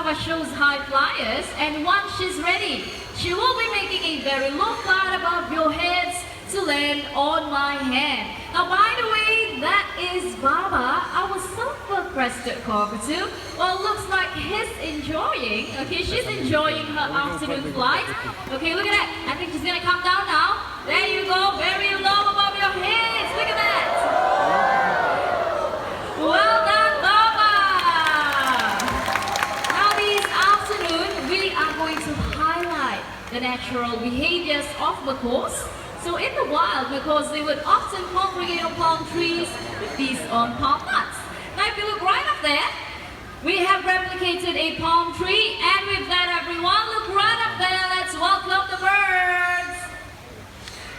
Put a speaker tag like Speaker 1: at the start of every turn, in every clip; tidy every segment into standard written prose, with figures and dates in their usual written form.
Speaker 1: our show's high flyers, and once she's ready, she will be making a very low cloud above your heads to land on my hand. Now, by the way, that is Baba, our silver-crested cockatoo. Well, looks like he's enjoying. Okay, she's enjoying her afternoon flight. Okay, look at that. I think she's gonna come down now. There you go, very low above your heads. Look at that. Well done, Baba. Now, this afternoon, we are going to highlight the natural behaviors of macaws. So in the wild, macaws, they would often congregate on palm trees to feast on palm nuts. Now if you look right up there, we have replicated a palm tree, and with that everyone, look right up there, let's welcome the birds.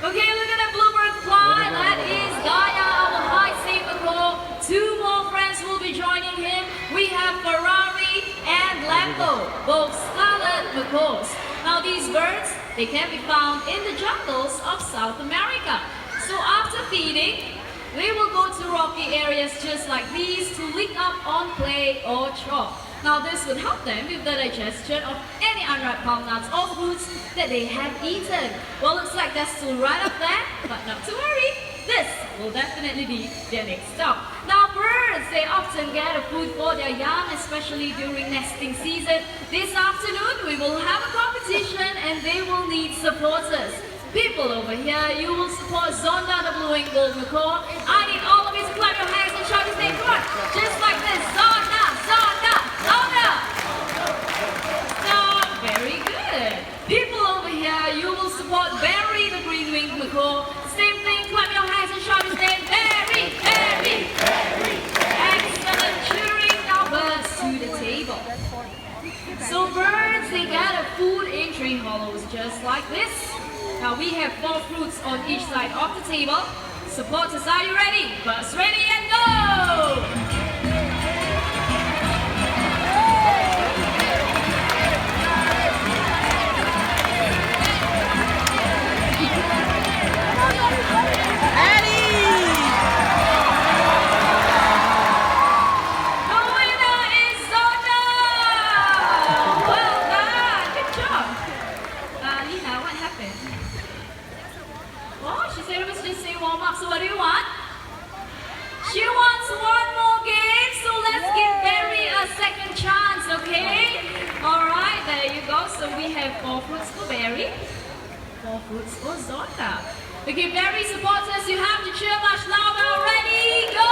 Speaker 1: Okay, look at the bluebird fly, that is Gaia, our high-safe macaw. Two more friends will be joining him. We have Ferrari and Lambo, both scarlet macaws. Now these birds, they can be found in the jungles of South America. So after feeding, they will go to rocky areas just like these to lick up on clay or chalk. Now this would help them with the digestion of any unripe palm nuts or fruits that they have eaten. Well, looks like they're still right up there, but not to worry. This will definitely be their next stop. Now birds, they often gather food for their young, especially during nesting season. This afternoon we will have a competition and they will need supporters. People over here, you will support Zonda, the blue-winged gold macaw. I need all of you to clap your hands and shout his name. Come on, just like this. Zonda, Zonda, Zonda. So, very good. People over here, you will support Barry, the green-winged macaw. Same thing, clap your hands and shout his name. Barry, Barry, Barry. Excellent, cheering our birds to the table. So birds, they gather food in tree hollows just like this. Now we have 4 fruits on each side of the table. Supporters, are you ready? Birds ready and go! So what do you want? She wants one more game, so let's give Barry a second chance, okay? Alright, there you go. So we have 4 fruits for Barry, 4 fruits for Zonda. Okay, Barry supporters, you have to cheer much louder. Ready, go!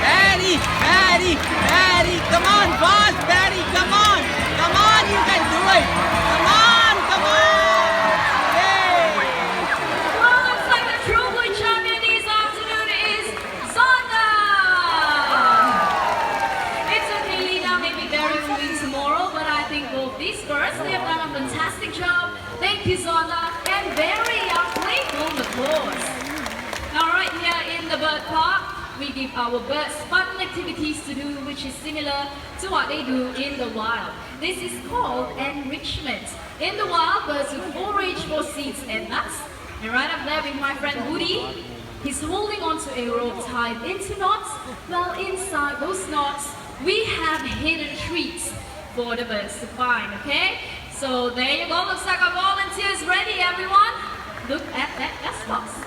Speaker 2: Barry, Barry, Barry, come on, boss, Barry, come on. Come on, you can do it! Come on, come on! Yay!
Speaker 1: Well, looks like the true blue champion this afternoon is Zonda! It's okay, Lina, maybe Barry will win tomorrow, but I think both these birds, they have done a fantastic job. Thank you, Zonda, and Barry, our playful macaws. Now, right here in the bird park, we give our birds fun activities to do, which is similar to what they do in the wild. This is called enrichment. In the wild, birds will forage for seeds and nuts. And right up there with my friend Woody, he's holding onto a rope tied into knots. Well, inside those knots, we have hidden treats for the birds to find, okay? So there you go, looks like our volunteers ready, everyone. Look at that box.